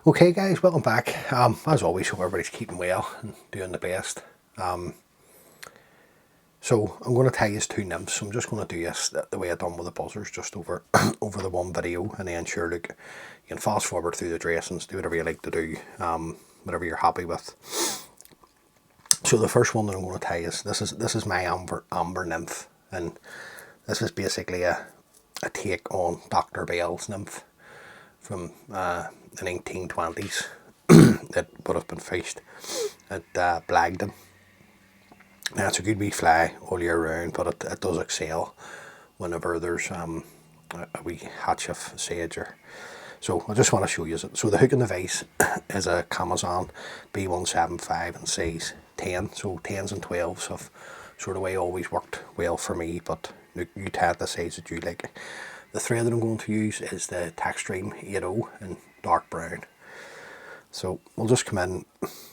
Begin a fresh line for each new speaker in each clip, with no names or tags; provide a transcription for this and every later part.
Okay guys, welcome back. As always, hope everybody's keeping well and doing the best. So I'm going to tie you two nymphs. So I'm just going to do this the way I done with the buzzers, just over over the one video, and then sure, look, you can fast forward through the dressings, do whatever you like to do, whatever you're happy with. So the first one that I'm going to tie is this is my Amber Nymph, and this is basically a take on Dr. Bell's Nymph from the 1920s. It would have been fished at Blagdon. Now it's a good wee fly all year round, but it does excel whenever there's a wee hatch of sage. So I just want to show you it. So the hook in the vise is a Kamasan B175 and size 10. So 10s and 12s have sort of way always worked well for me, but you tie it the size that you like. The thread that I'm going to use is the Textreme 80 in dark brown. So we'll just come in.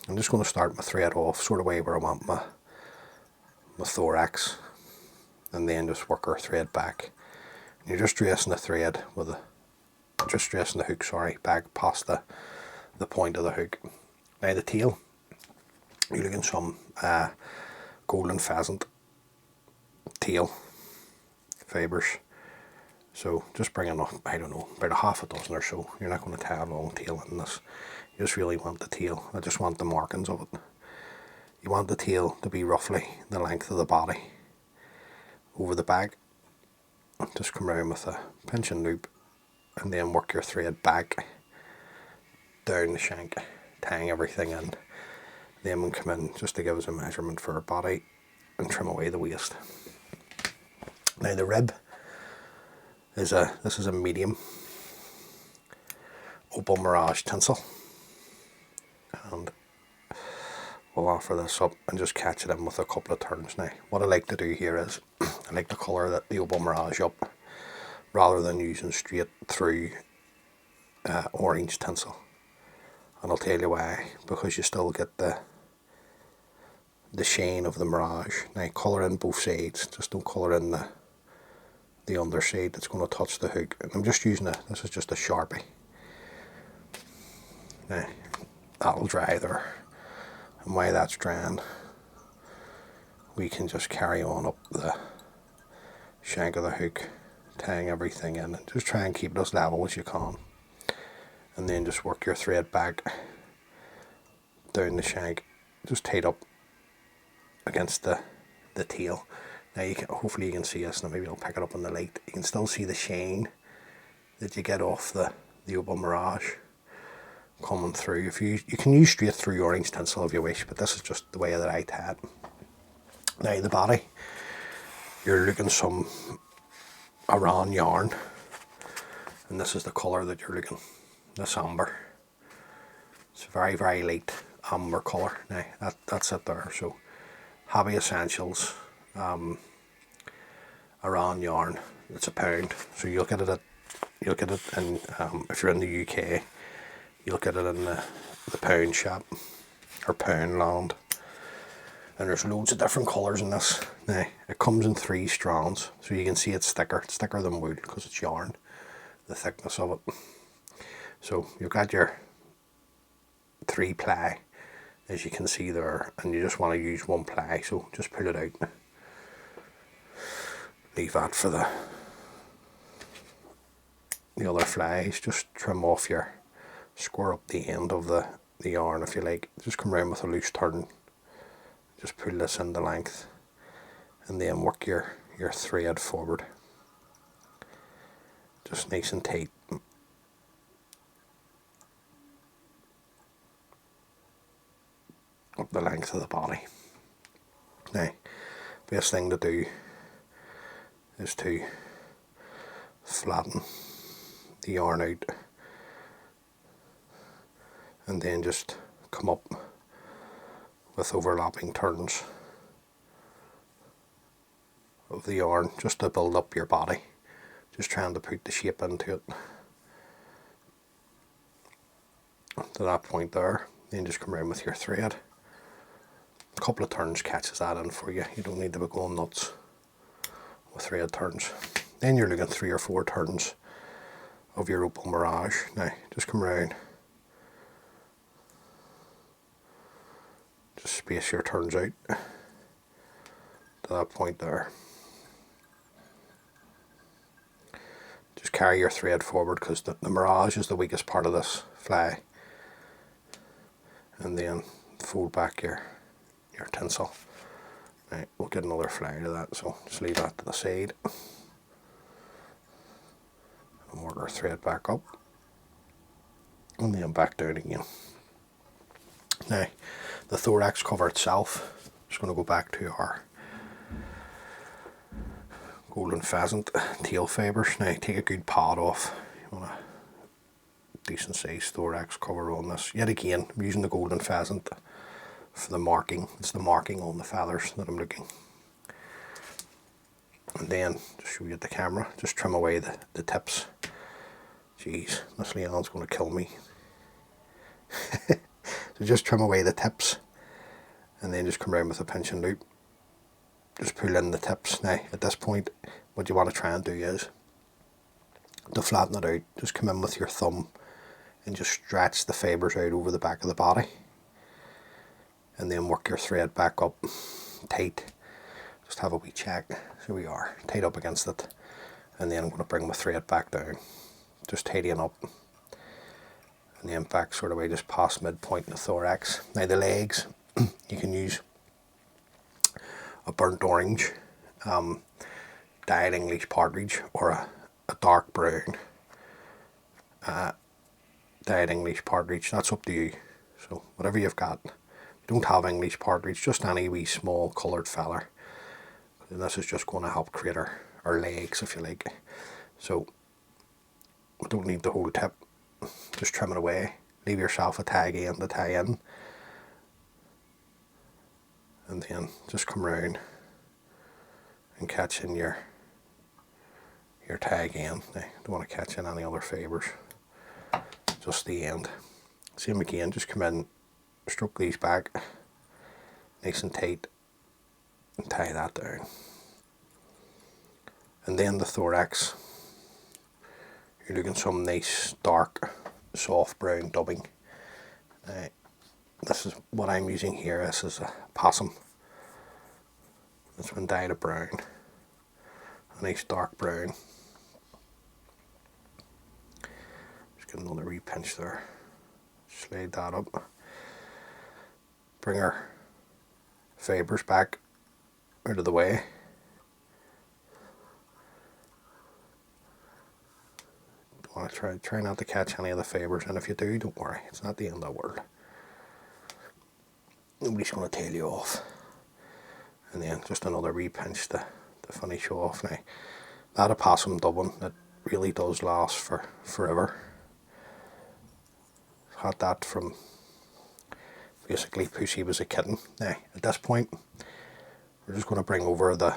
I'm just going to start my thread off sort of way where I want my thorax, and then just work our thread back. And you're just dressing the thread with just dressing the hook, back past the point of the hook. Now the tail, you're looking some golden pheasant tail fibres. So just bringing up, I don't know, about a half a dozen or so. You're not going to tie a long tail in this. You just really want the tail. I just want the markings of it. You want the tail to be roughly the length of the body over the back. Just come around with a pinch and loop, and then work your thread back down the shank, tying everything in. Then we'll come in just to give us a measurement for our body and trim away the waist. Now the rib is this is a medium Opal mirage tinsel, and we'll offer this up and just catch it in with a couple of turns. Now what I like to do here is I like to colour the Opal mirage up rather than using straight through orange tinsel, and I'll tell you why. Because you still get the sheen of the mirage. Now colour in both sides, just don't colour in the underside that's going to touch the hook. And I'm just using this is just a Sharpie. Now that'll dry there, and while that's drying we can just carry on up the shank of the hook, tying everything in, and just try and keep it as level as you can, and then just work your thread back down the shank, just tied up against the tail. Now you can, hopefully you can see this, and maybe I'll pick it up in the light. You can still see the shine that you get off the Opal mirage coming through. If you can use straight through orange tinsel if you wish, but this is just the way that I tie it. Now the body, you're looking some Aran yarn, and this is the colour that you're looking, this amber. It's a very, very light amber colour. Now that's it there. So Happy Essentials Aran yarn, it's £1. So you'll get it in if you're in the UK, you'll get it in the pound shop or pound land. And there's loads of different colours in this. Now it comes in 3 strands, so you can see it's thicker than wool because it's yarn, the thickness of it. So you've got your 3 ply, as you can see there, and you just want to use 1 ply, so just pull it out. Leave that for the other flies. Just trim off square up the end of the yarn if you like. Just come around with a loose turn. Just pull this in the length, and then work your thread forward. Just nice and tight. Up the length of the body. Now, best thing to do is to flatten the yarn out, and then just come up with overlapping turns of the yarn, just to build up your body, just trying to put the shape into it to that point there. Then just come around with your thread. A couple of turns catches that in for you. You don't need to be going nuts with thread turns. Then you're looking 3 or 4 turns of your Opal mirage. Now just come around Just space your turns out to that point there. Just carry your thread forward because the mirage is the weakest part of this fly. And then fold back your tinsel. Right, we'll get another fly to that, so just leave that to the side. And work our thread back up. And then back down again. Now, the thorax cover itself, just going to go back to our golden pheasant tail fibres. Now take a good pad off. You want a decent sized thorax cover on this. Yet again, I'm using the golden pheasant for the marking. It's the marking on the feathers that I'm looking. And then, just show you at the camera, just trim away the tips. Jeez, this Leon's going to kill me. So just trim away the tips and then just come around with a pinching loop. Just pull in the tips. Now at this point what you want to try and do is to flatten it out. Just come in with your thumb and just stretch the fibres out over the back of the body, and then work your thread back up tight. Just have a wee check. So we are tight up against it, and then I'm going to bring my thread back down, just tidying up, and then back sort of way just past midpoint in the thorax. Now the legs, you can use a burnt orange, dyed English partridge, or a dark brown dyed English partridge. That's up to you. So whatever you've got. If you don't have English partridge, just any wee small coloured feather. And this is just going to help create our legs, if you like. So we don't need the whole tip. Just trim it away. Leave yourself a tag end to tie in. And then just come around and catch in your tag end. Now, don't want to catch in any other fibres, just the end. Same again, just come in, stroke these back nice and tight and tie that down. And then the thorax, you're looking some nice dark soft brown dubbing. This is what I'm using here. This is a Possum. It's been dyed a brown, a nice dark brown. Just get another wee pinch there. Slide that up. Bring our fibres back out of the way. Don't want to try not to catch any of the fibres, and if you do, don't worry. It's not the end of the world. Nobody's going to tail you off. And then just another wee pinch to finish off. Now, that opossum dubbing, it really does last for forever. Had that from basically Pussy was a kitten. Now, at this point, we're just going to bring over the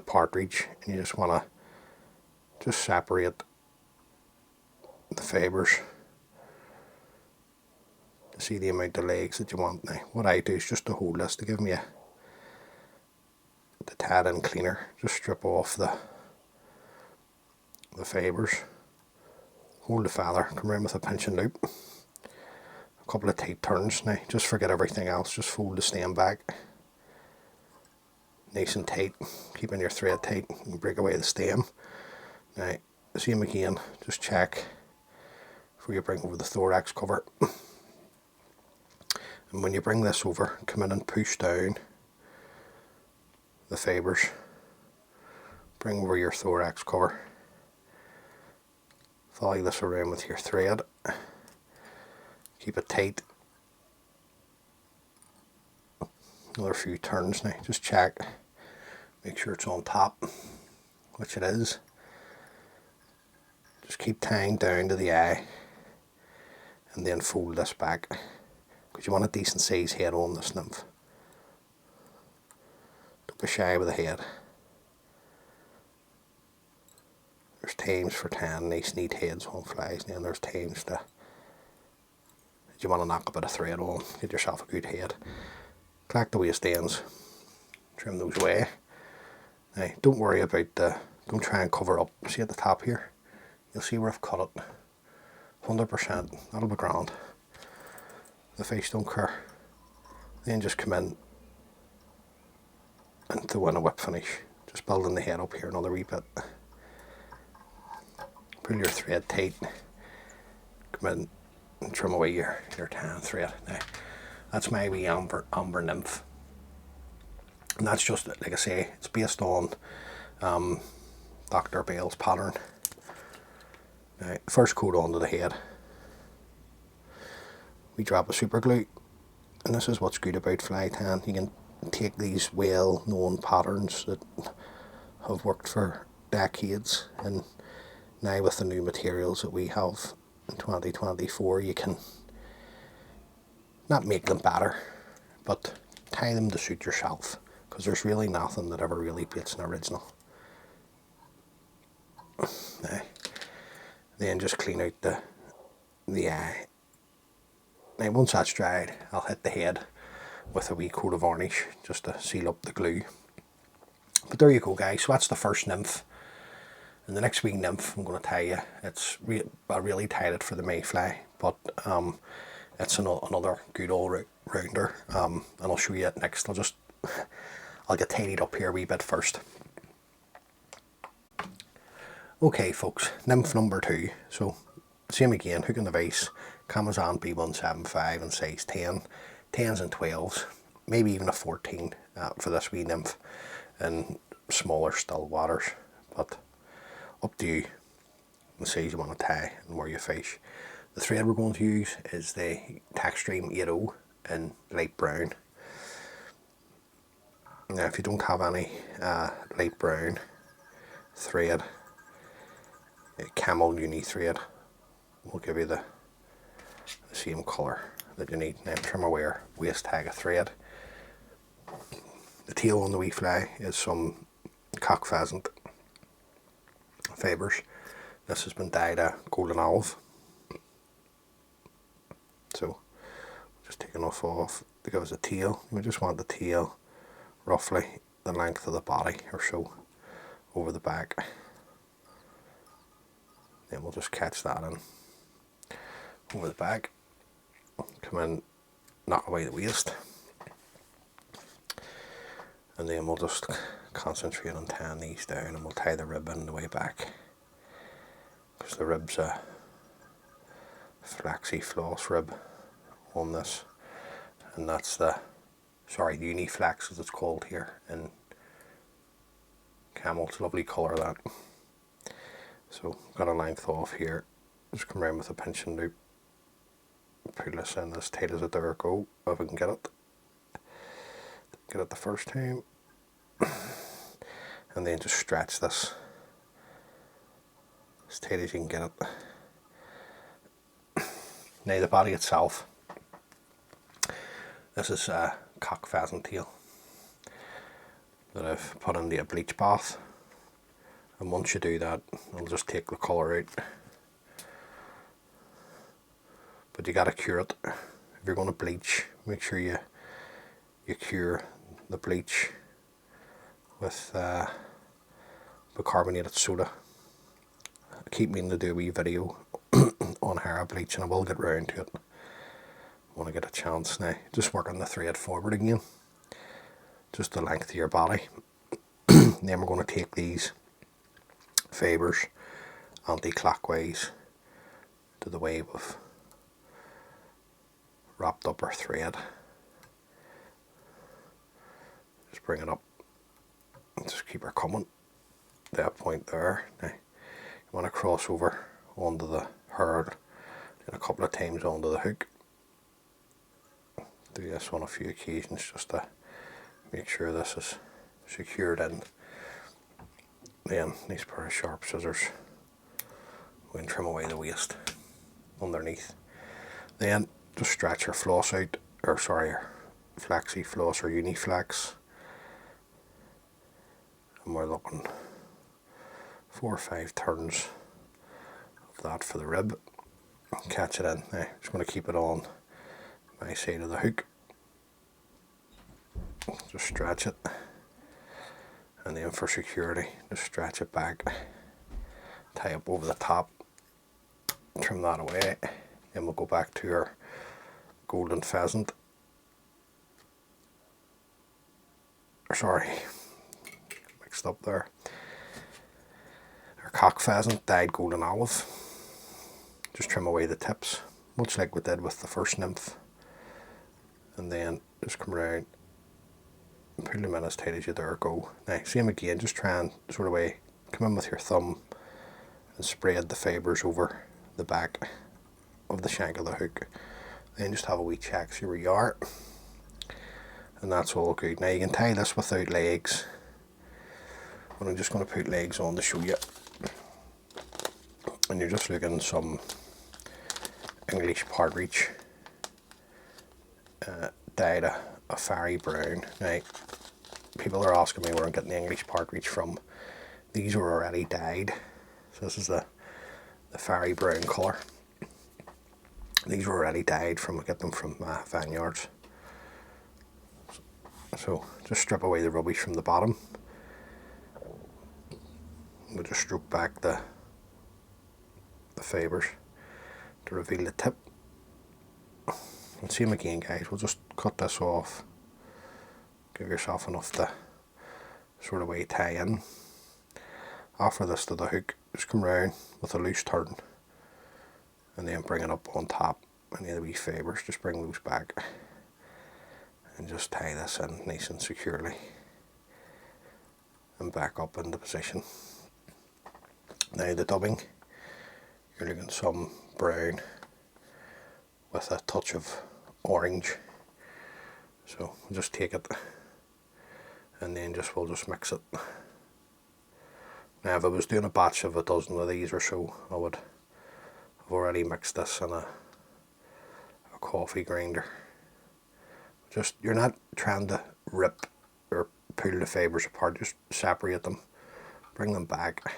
partridge, and you just want to just separate the fibres. See the amount of legs that you want. Now, what I do is just to hold this to give me the tad in cleaner. Just strip off the fibres, hold the feather, come around with a pinching loop, a couple of tight turns. Now just forget everything else, just fold the stem back nice and tight, keeping your thread tight, and break away the stem. Now same again, just check before you bring over the thorax cover. And when you bring this over, come in and push down the fibres. Bring over your thorax cover. Follow this around with your thread. Keep it tight. Another few turns now. Just check. Make sure it's on top, which it is. Just keep tying down to the eye. And then fold this back. Because you want a decent size head on this nymph. Don't be shy with the head. There's times for tying nice neat heads on flies, and then there's times that you want to knock a bit of thread on, get yourself a good head. Clack the waist ends, trim those away. Now don't worry about don't try and cover up. See at the top here, you'll see where I've cut it. 100%, that'll be grand. The fish don't care. Then just come in and throw in a whip finish, just building the head up here another wee bit. Pull your thread tight, come in and trim away your tan thread. Now, that's my wee amber nymph, and that's just, like I say, it's based on Dr. Bale's pattern. Now, first coat onto the head, we drop a super glue, and this is what's good about fly tan. You can take these well-known patterns that have worked for decades, and now with the new materials that we have in 2024, you can not make them better, but tie them to suit yourself, because there's really nothing that ever really beats an original. Now, then just clean out the eye. Now once that's dried, I'll hit the head with a wee coat of varnish just to seal up the glue. But there you go, guys. So that's the first nymph. And the next wee nymph I'm going to tie you, I really tied it for the mayfly, but it's another good all rounder, and I'll show you it next. I'll get tidied up here a wee bit first. Okay folks, nymph number 2. So same again, hook in the vise, Kamasan B175 in size 10, 10s and 12s, maybe even a 14 for this wee nymph in smaller still waters, but up to you the size you want to tie and where you fish. The thread we're going to use is the Textreme 80 in light brown. Now if you don't have any light brown thread, camel uni thread will give you the same colour that you need. Now trim away our waist tag of thread. The tail on the wee fly is some cock pheasant fibres. This has been dyed a golden olive. So just take enough off to give us a tail. We just want the tail roughly the length of the body or so over the back. Then we'll just catch that in over the back. Come in, knock away the waist, and then we'll just concentrate on tying these down, and we'll tie the rib in the way back, because the rib's a flaxy floss rib on this, and that's the uni flax as it's called here in camel. It's a lovely colour that. So got a length off here, just come around with a pinching loop, pull this in as tight as it dare go if I can get it the first time, and then just stretch this as tight as you can get it. Now the body itself, this is a cock pheasant tail that I've put into a bleach bath. And once you do that, I'll just take the colour out. But you gotta cure it. If you're going to bleach, make sure you cure the bleach with bicarbonated soda. I keep meaning to do a wee video on hair bleach, and I will get round to it when I get a chance. Now, just working the thread forward again, just the length of your body. Then we're going to take these fibres anti-clockwise to the way we've wrapped up our thread. Just bring it up and just keep her coming to that point there. Now you want to cross over onto the hurl and a couple of times onto the hook. Do this on a few occasions just to make sure this is secured in. Then these pair of sharp scissors, we can trim away the waist underneath. Then just stretch your floss out, or sorry, your flaxy floss or uni flax, and we're looking 4 or 5 turns of that for the rib. Catch it in. Now just going to keep it on my side of the hook. Just stretch it. And then for security, just stretch it back, tie up over the top, trim that away, and we'll go back to our golden pheasant. sorry, mixed up there. Our cock pheasant, dyed golden olive. Just trim away the tips, much like we did with the first nymph. And then just come around and pull them in as tight as you dare go. Now, same again, just try and sort of way, come in with your thumb and spread the fibres over the back of the shank of the hook. Then just have a wee check, see where you are. And that's all good. Now you can tie this without legs, but I'm just going to put legs on to show you. And you're just looking some English partridge, dyed a fiery brown. Now people are asking me where I'm getting the English partridge from. These were already dyed, so this is the fiery brown colour. These were already dyed from, I get them from vineyards. So just strip away the rubbish from the bottom. We'll just stroke back the fibres to reveal the tip. And same again, guys, we'll just cut this off. Give yourself enough to sort of way tie in. Offer this to the hook, just come round with a loose turn and then bring it up on top. Any of the wee fibres, just bring those back and just tie this in nice and securely and back up into position. Now the dubbing, you're looking some brown with a touch of orange, so we'll just take it and then we'll just mix it. Now if I was doing a batch of a dozen of these or so, I've already mixed this in a coffee grinder. Just, you're not trying to rip or pull the fibres apart, just separate them, bring them back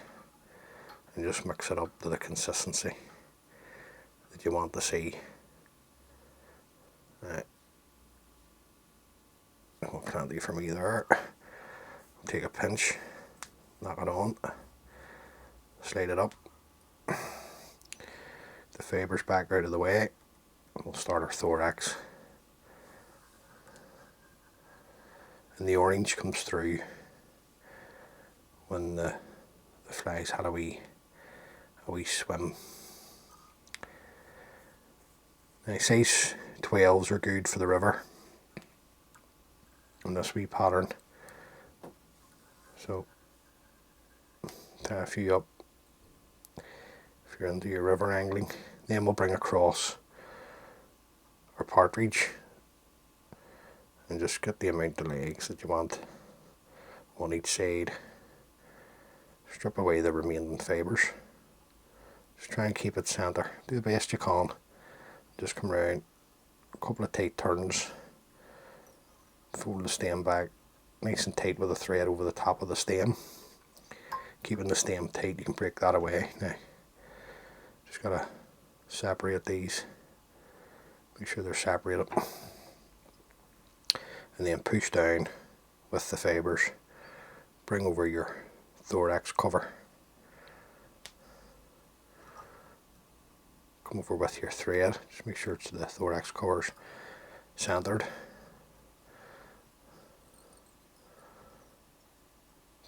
and just mix it up to the consistency that you want to see. Right. Well, plenty for me there. Take a pinch, knock it on, slide it up, the fibres back out of the way. We'll start our thorax. And the orange comes through when the flies had a wee swim. Now size 12s are good for the river on this wee pattern. So tie a few up if you're into your river angling. Then we'll bring across our partridge and just get the amount of legs that you want on each side. Strip away the remaining fibres. Just try and keep it centre. Do the best you can. Just come round, a couple of tight turns, fold the stem back nice and tight with a thread over the top of the stem. Keeping the stem tight, you can break that away. Now, just gotta separate these. Make sure they're separated. And then push down with the fibres. Bring over your thorax cover. Come over with your thread. Just make sure it's the thorax cover's centered.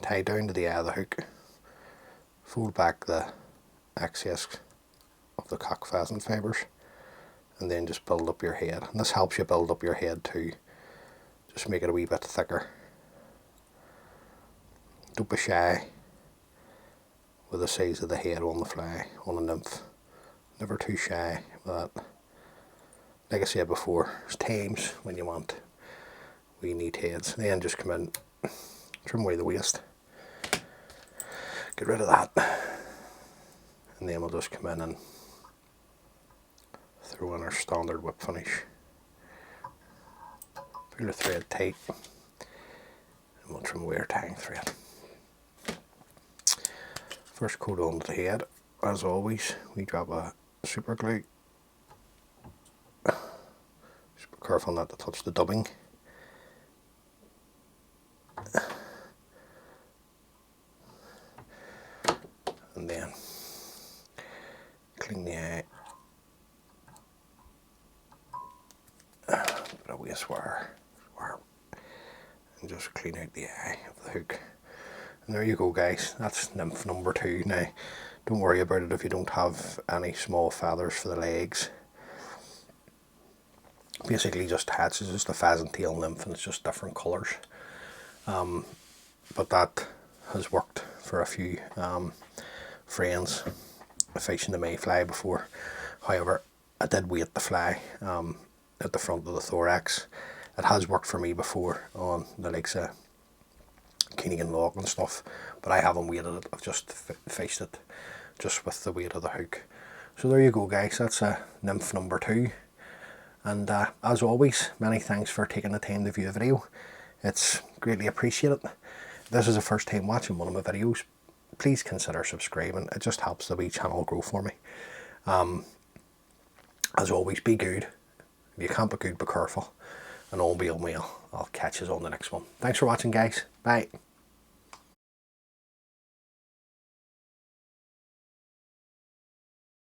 Tie down to the eye of the hook. Fold back the excess of the cock pheasant fibres. And then just build up your head. And this helps you build up your head too. Just make it a wee bit thicker. Don't be shy with the size of the head on the fly, on a nymph. Never too shy with that. Like I said before, there's times when you want wee neat heads. Then just come in, trim away the waist. Get rid of that. And then we'll just come in and throw in our standard whip finish. Pull the thread tight and we'll trim away our tying thread. First coat onto the head, as always, we drop a super glue. Just be careful not to touch the dubbing. And then clean the eye. Bit of waste wire. and just clean out the eye of the hook. And there you go, guys, that's nymph number 2. Now don't worry about it if you don't have any small feathers for the legs. Basically just hatches as the pheasant tail nymph, and it's just different colours. But that has worked for a few friends fishing the mayfly before. However, I did weight the fly at the front of the thorax. It has worked for me before on the likes of Keenigan Loch and stuff, but I haven't weighted it. I've just fished it just with the weight of the hook. So there you go, guys, that's a nymph number 2. And as always, many thanks for taking the time to view the video. It's greatly appreciated. If this is the first time watching one of my videos, please consider subscribing. It just helps the wee channel grow for me. As always, be good. If you can't be good, be careful. And all be well. I'll catch you on the next one. Thanks for watching, guys. Bye.